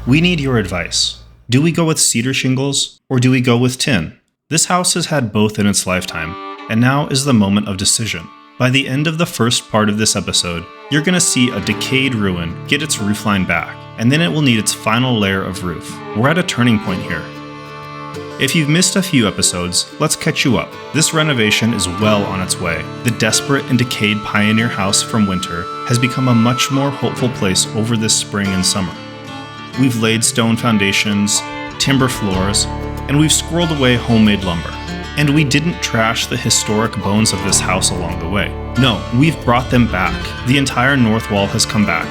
We need your advice. Do we go with cedar shingles or do we go with tin? This house has had both in its lifetime, and now is the moment of decision. By the end of the first part of this episode, you're going to see a decayed ruin get its roofline back, and then it will need its final layer of roof. We're at a turning point here. If you've missed a few episodes, let's catch you up. This renovation is well on its way. The desperate and decayed pioneer house from winter has become a much more hopeful place over this spring and summer. We've laid stone foundations, timber floors, and we've squirreled away homemade lumber. And we didn't trash the historic bones of this house along the way. No, we've brought them back. The entire north wall has come back,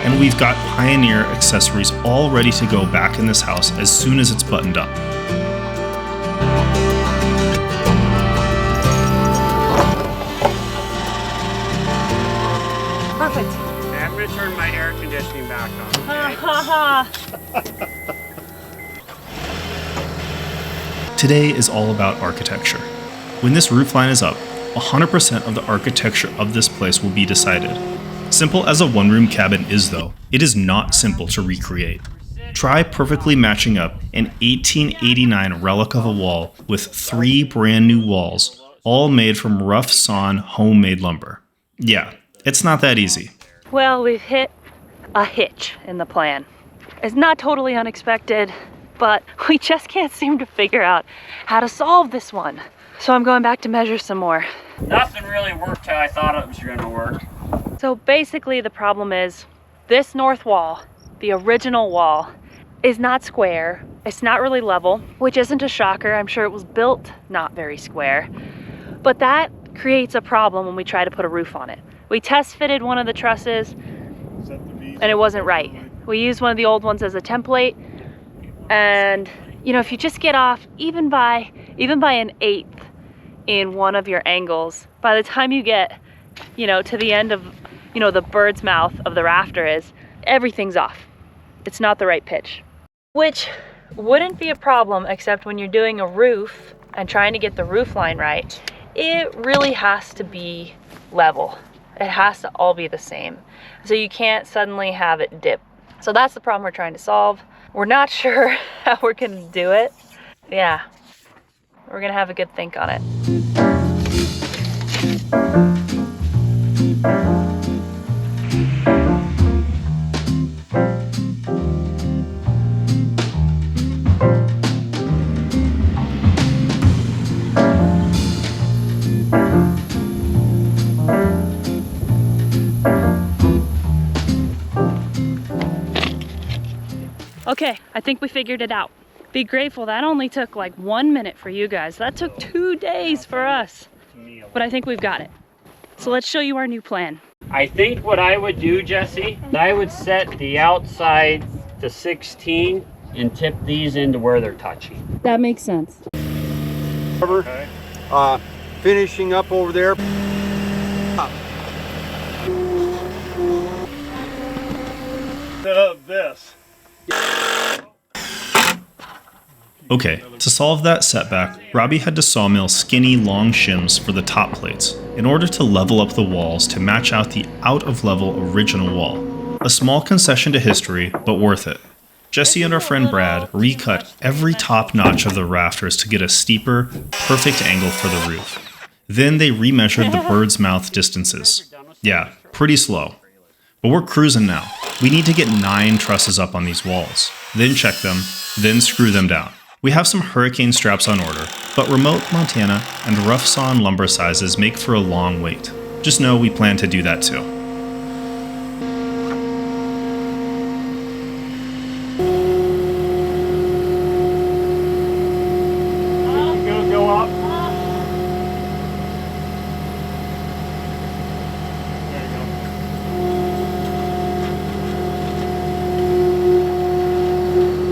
and we've got pioneer accessories all ready to go back in this house as soon as it's buttoned up. Perfect. Okay, I'm going to turn my air conditioning back on. Today is all about architecture. When this roofline is up, 100% of the architecture of this place will be decided. Simple as a one-room cabin is, though, it is not simple to recreate. Try perfectly matching up an 1889 relic of a wall with 3 brand new walls, all made from rough-sawn homemade lumber. Yeah, it's not that easy. Well, we've hit a hitch in the plan. It's not totally unexpected, but we just can't seem to figure out how to solve this one. So I'm going back to measure some more. Nothing really worked how I thought it was going to work. So basically the problem is this north wall, the original wall, is not square. It's not really level, which isn't a shocker. I'm sure it was built not very square. But that creates a problem when we try to put a roof on it. We test fitted one of the trusses and it wasn't right. We used one of the old ones as a template, and you know, if you just get off even by an eighth in one of your angles, by the time you get, you know, to the end of, you know, the bird's mouth of the rafter is, everything's off. It's not the right pitch, which wouldn't be a problem except when you're doing a roof and trying to get the roof line right. It really has to be level. It has to all be the same. So you can't suddenly have it dip. So that's the problem we're trying to solve. We're not sure how we're gonna do it. Yeah, we're gonna have a good think on it. Okay, I think we figured it out. Be grateful that only took like 1 minute for you guys. That took 2 days for us. But I think we've got it. So let's show you our new plan. I think what I would do, Jesse, I would set the outside to 16 and tip these into where they're touching. That makes sense. Okay. Finishing up over there. This. Okay, to solve that setback, Robbie had to sawmill skinny, long shims for the top plates in order to level up the walls to match out the out-of-level original wall. A small concession to history, but worth it. Jesse and our friend Brad recut every top notch of the rafters to get a steeper, perfect angle for the roof. Then they remeasured the bird's mouth distances. Yeah, pretty slow. But we're cruising now. We need to get 9 trusses up on these walls, then check them, then screw them down. We have some hurricane straps on order, but remote Montana and rough-sawn lumber sizes make for a long wait. Just know we plan to do that too. Go up. There you go.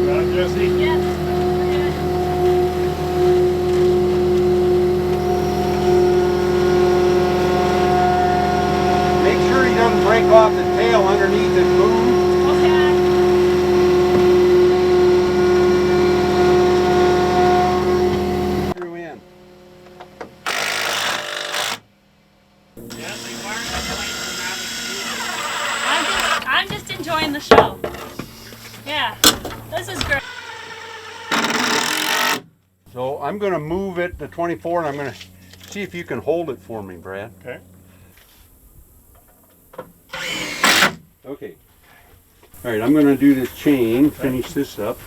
Got it, Jesse? Yes. Make sure he doesn't break off the tail underneath his boom. Okay. Screw in. Jesse, why aren't you playing some magic music? enjoying the show? Yeah, this is great. So I'm gonna move it to 24 and I'm gonna see if you can hold it for me, Brad. Okay. Okay. All right, I'm gonna do the chain, finish this up.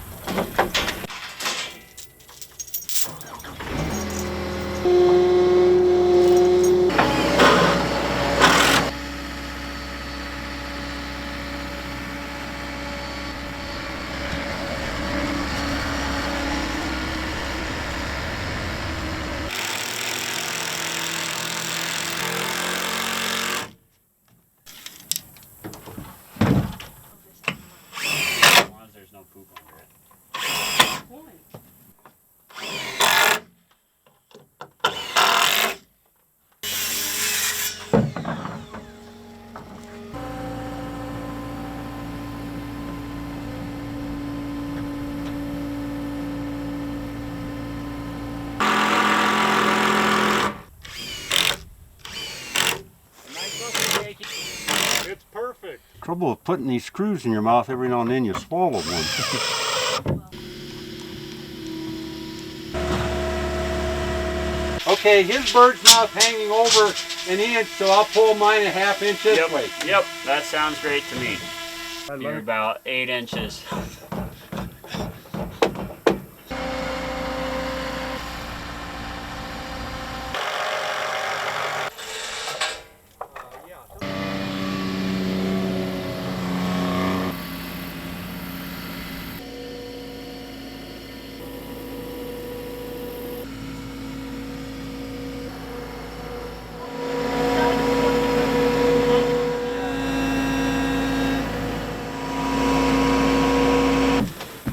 As long as there's no poop under it. It's perfect. Trouble with putting these screws in your mouth, every now and then you swallow one. Okay, his bird's mouth hanging over an inch, so I'll pull mine a half inch this way. Yep, that sounds great to me. You're about 8 inches.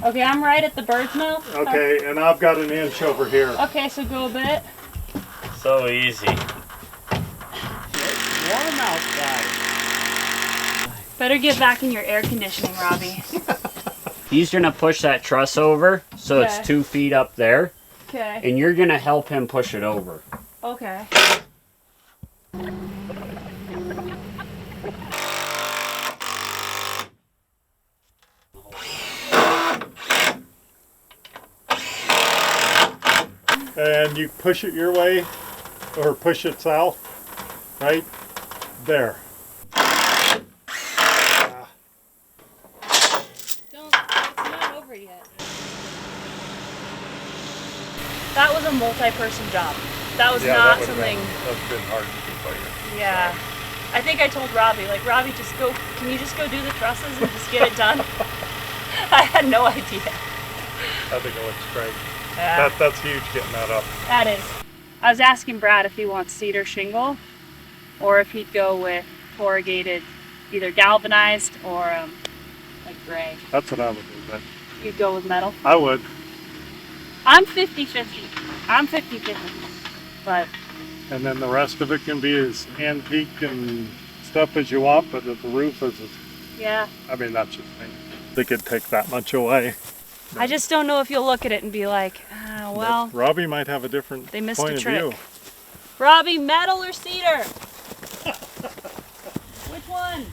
Okay, I'm right at the bird's mouth. Okay, and I've got an inch over here. Okay, so go a bit. So easy. Warm outside. Better get back in your air conditioning, Robbie. He's gonna push that truss over, so Okay. it's 2 feet up there, Okay. and you're gonna help him push it over. Okay. And you push it your way, or push it south, right there. Don't, it's not over yet. That was a multi-person job. That was not something. That's been hard to do by you. Yeah. I think I told Robbie, like, Robbie, just go, can you just go do the trusses and just get it done? I had no idea. I think it looks great. Yeah. That's huge getting that up. That is. I was asking Brad if he wants cedar shingle or if he'd go with corrugated, either galvanized or like gray. That's what I would do, but You'd go with metal? I would. I'm 50-50. I'm 50-50. But And then the rest of it can be as antique and stuff as you want, but if the roof is, yeah, I mean, that's just me. They could take that much away. I just don't know if you'll look at it and be like, well, But Robbie might have a different they missed point a of trick. view. Robbie, metal or cedar? Which one?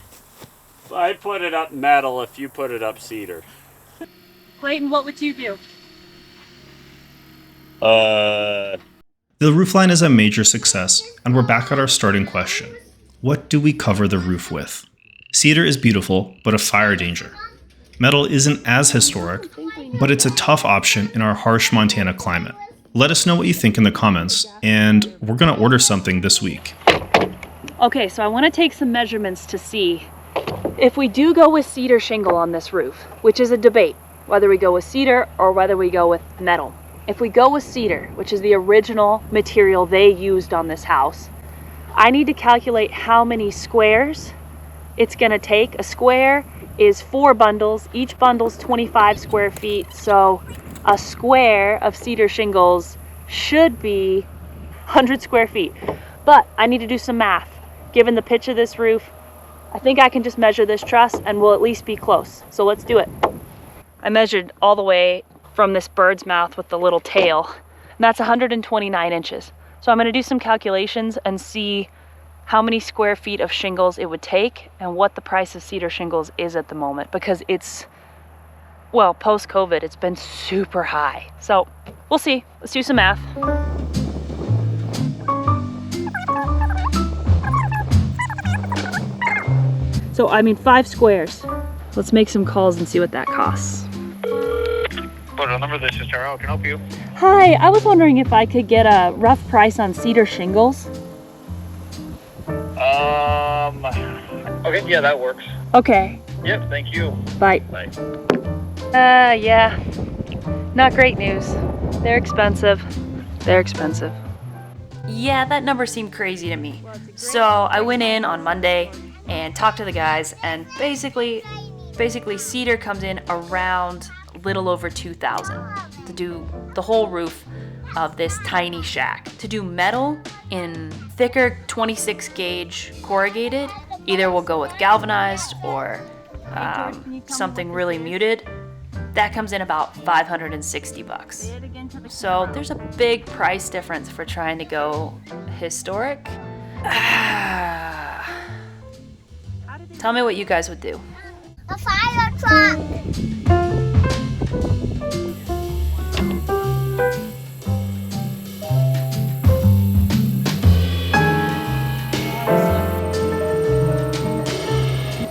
I put it up metal if you put it up cedar. Clayton, what would you do? The roofline is a major success, and we're back at our starting question. What do we cover the roof with? Cedar is beautiful, but a fire danger. Metal isn't as historic, but it's a tough option in our harsh Montana climate. Let us know what you think in the comments, and we're gonna order something this week. Okay, so I want to take some measurements to see if we do go with cedar shingle on this roof, which is a debate, whether we go with cedar or whether we go with metal. If we go with cedar, which is the original material they used on this house, I need to calculate how many squares it's going to take. A square is 4 bundles. Each bundle's 25 square feet, so a square of cedar shingles should be 100 square feet. But I need to do some math. Given the pitch of this roof, I think I can just measure this truss and we'll at least be close. So let's do it. I measured all the way from this bird's mouth with the little tail, and that's 129 inches. So I'm going to do some calculations and see how many square feet of shingles it would take and what the price of cedar shingles is at the moment, because it's, well, post-COVID, it's been super high. So we'll see. Let's do some math. So, I mean, 5 squares. Let's make some calls and see what that costs. Photo number, this is Tara. How can I help you? Hi, I was wondering if I could get a rough price on cedar shingles. Okay, yeah, that works. Okay, Yep, thank you. bye. Bye. Yeah, not great news. They're expensive. They're expensive. Yeah, that number seemed crazy to me. So I went in on Monday and talked to the guys, and basically cedar comes in around a little over $2,000 to do the whole roof of this tiny shack. To do metal in thicker 26 gauge corrugated, either we'll go with galvanized or something really muted. That comes in about $560. So there's a big price difference for trying to go historic. Tell me what you guys would do. A fire truck!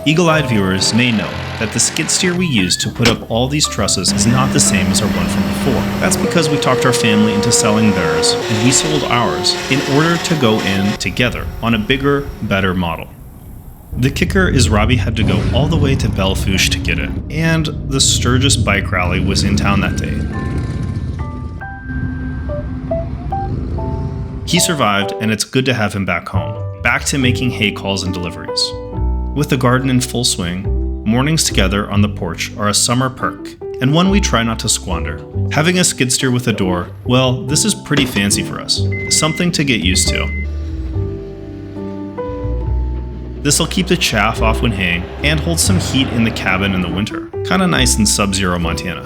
Eagle-eyed viewers may know that the skid steer we used to put up all these trusses is not the same as our one from before. That's because we talked our family into selling theirs, and we sold ours in order to go in together on a bigger, better model. The kicker is Robbie had to go all the way to Bellefouche to get it, and the Sturgis bike rally was in town that day. He survived, and it's good to have him back home, back to making hay calls and deliveries. With the garden in full swing, mornings together on the porch are a summer perk, and one we try not to squander. Having a skid steer with a door, well, this is pretty fancy for us. Something to get used to. This'll keep the chaff off when haying, and hold some heat in the cabin in the winter. Kinda nice in sub-zero Montana.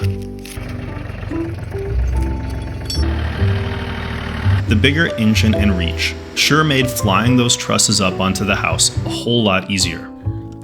The bigger engine and reach sure made flying those trusses up onto the house a whole lot easier.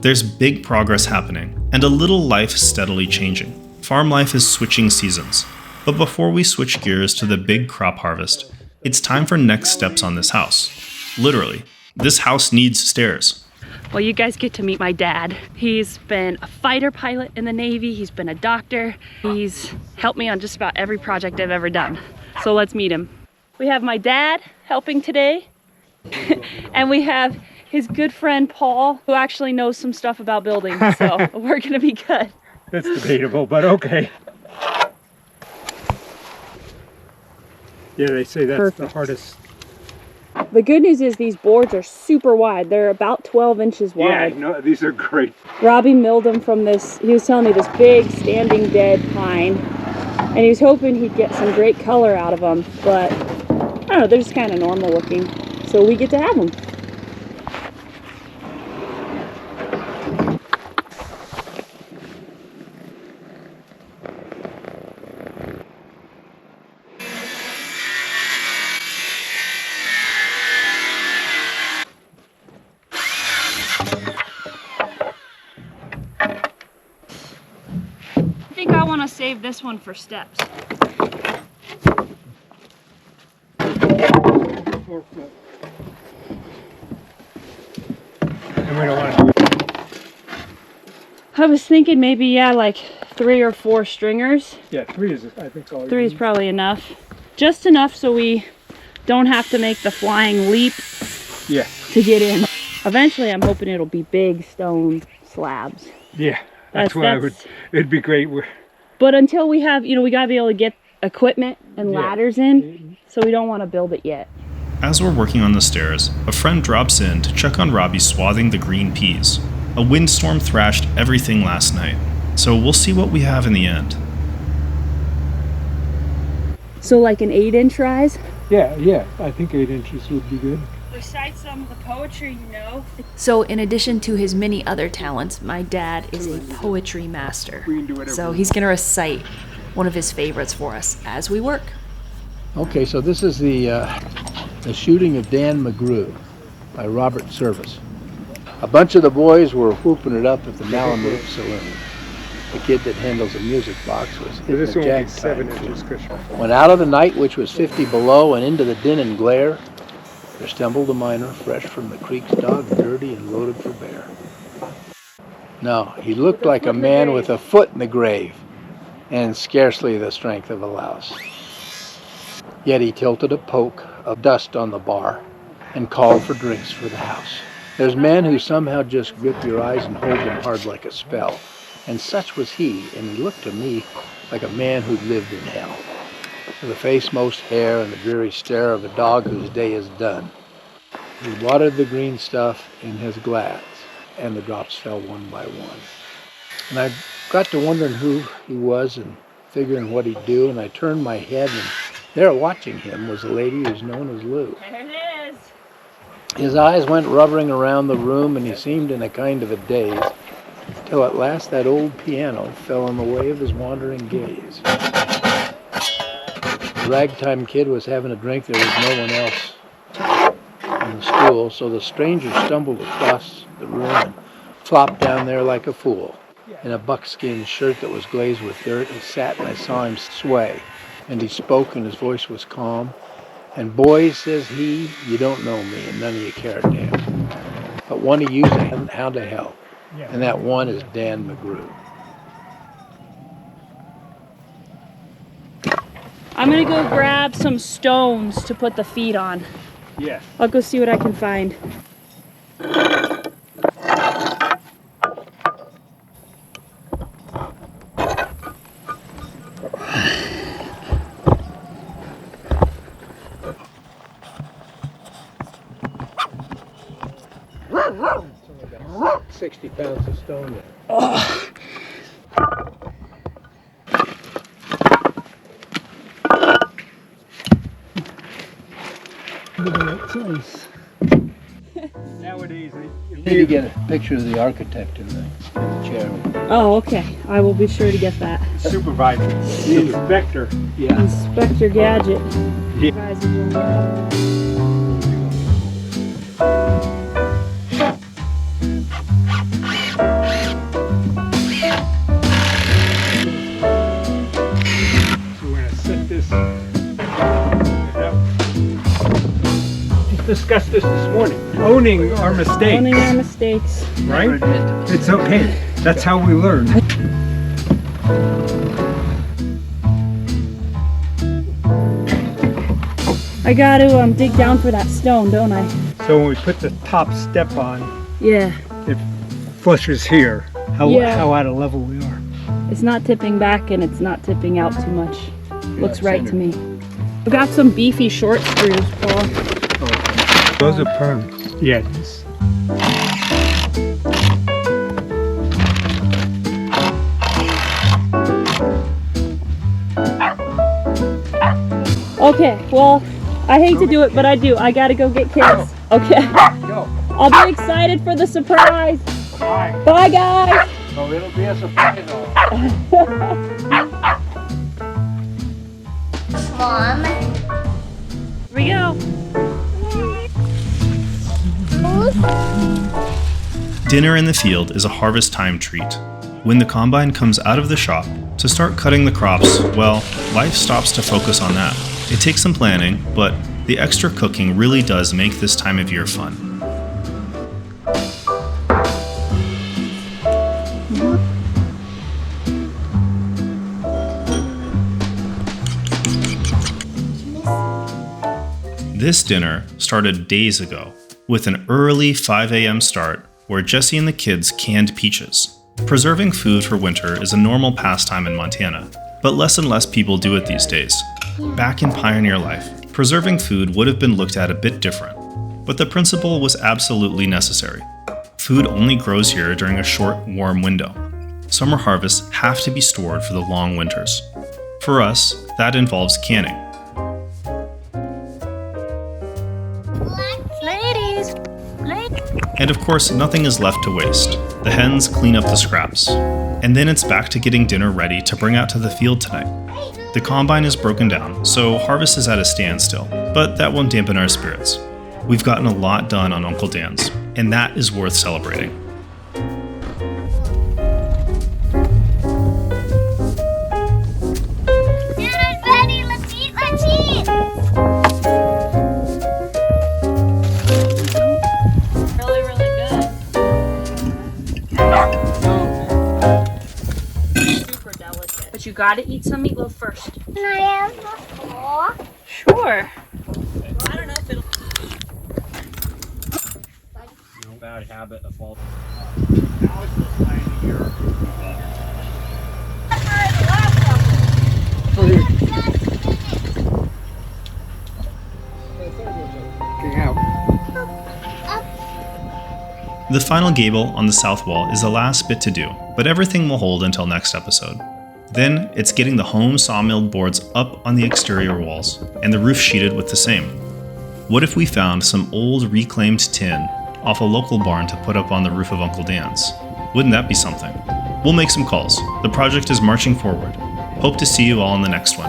There's big progress happening, and a little life steadily changing. Farm life is switching seasons. But before we switch gears to the big crop harvest, it's time for next steps on this house. Literally, this house needs stairs. Well, you guys get to meet my dad. He's been a fighter pilot in the Navy. He's been a doctor. He's helped me on just about every project I've ever done. So let's meet him. We have my dad helping today. And we have his good friend Paul, who actually knows some stuff about building. So we're gonna be good. It's debatable, but okay. Yeah, they say that's Perfect. the hardest. The good news is these boards are super wide. They're about 12 inches wide. Yeah, no, these are great. Robbie milled them from this, he was telling me, this big standing dead pine. And he was hoping he'd get some great color out of them, but I don't know, they're just kind of normal looking. So we get to have them. I think I want to save this one for steps. 4 foot. And we don't want to. I was thinking maybe, yeah, like 3 or 4 stringers. Yeah, 3 is, I think, all. 3 is probably enough. Just enough so we don't have to make the flying leap Yeah. to get in. Eventually, I'm hoping it'll be big stone slabs. Yeah, that's why that's- it'd be great. But until we have, we gotta be able to get equipment and ladders in, so we don't want to build it yet. As we're working on the stairs, a friend drops in to check on Robbie swathing the green peas. A windstorm thrashed everything last night, so we'll see what we have in the end. So like an 8-inch rise? Yeah, I think 8 inches would be good. Recite some of the poetry, So in addition to his many other talents, my dad is a poetry master. We can do whatever. So he's gonna recite one of his favorites for us as we work. Okay, so this is the shooting of Dan McGrew. by Robert Service. A bunch of the boys were whooping it up at the Malamute Saloon. The kid that handles the music box was hitting This the one will be jag 7 time, too. inches, Christian. When out of the night, which was 50 below, and into the din and glare, there stumbled a miner fresh from the creek's dog, dirty and loaded for bear. No, he looked like a man with a foot in the grave, and scarcely the strength of a louse. Yet he tilted a poke of dust on the bar and called for drinks for the house. There's men who somehow just grip your eyes and hold them hard like a spell, and such was he, and he looked to me like a man who'd lived in hell, with a face most hair and the dreary stare of a dog whose day is done. He watered the green stuff in his glass, and the drops fell one by one. And I got to wondering who he was and figuring what he'd do, and I turned my head, and there watching him was a lady who's known as Lou. There it is. His eyes went rubbering around the room, and he seemed in a kind of a daze, till at last that old piano fell in the way of his wandering gaze. The ragtime kid was having a drink. There was no one else on the stool, so the stranger stumbled across the room and flopped down there like a fool. In a buckskin shirt that was glazed with dirt, he sat, and I saw him sway. And he spoke, and his voice was calm. And boys, says he, you don't know me, and none of you care a damn. But one of you's a hound of hell, and that one is Dan McGrew. I'm gonna go grab some stones to put the feet on. Yes. I'll go see what I can find. It's only got 60 pounds of stone there. Nowadays, You need to get a picture of the architect in the chair. Oh, okay. I will be sure to get that. supervisor, the inspector. Yeah. Inspector Gadget. So we're gonna set this. Just discussed this morning. Owning our mistakes. Owning our mistakes. Right? It's okay. That's how we learn. I gotta dig down for that stone, don't I? So when we put the top step on, Yeah. it flushes here. How Yeah. out of level we are. It's not tipping back and it's not tipping out too much. Looks right to me. I've got some beefy short screws, Paul. Those are perm. Yeah. Okay, well, I hate to do it, but I do. I gotta go get kids. Okay. Go. I'll be excited for the surprise. Bye. Bye, guys. Oh, it'll be a surprise. Mom. Here we go. Dinner in the field is a harvest time treat. When the combine comes out of the shop to start cutting the crops, well, life stops to focus on that. It takes some planning, but the extra cooking really does make this time of year fun. This dinner started days ago with an early 5 a.m. start where Jesse and the kids canned peaches. Preserving food for winter is a normal pastime in Montana, but less and less people do it these days. Back in pioneer life, preserving food would have been looked at a bit different, but the principle was absolutely necessary. Food only grows here during a short, warm window. Summer harvests have to be stored for the long winters. For us, that involves canning. Ladies. And of course, nothing is left to waste. The hens clean up the scraps. And then it's back to getting dinner ready to bring out to the field tonight. The combine is broken down, so harvest is at a standstill, but that won't dampen our spirits. We've gotten a lot done on Uncle Dan's, and that is worth celebrating. Dinner's ready. Let's eat. Let's eat. Really, really good. Super delicate. But you gotta eat some meatloaf first. Can I have a fork? Sure. I don't know if it'll. No bad habit of falling. Now it's this time of year. The final gable on the south wall is the last bit to do, but everything will hold until next episode. Then, it's getting the home sawmilled boards up on the exterior walls, and the roof sheeted with the same. What if we found some old reclaimed tin off a local barn to put up on the roof of Uncle Dan's? Wouldn't that be something? We'll make some calls. The project is marching forward. Hope to see you all in the next one.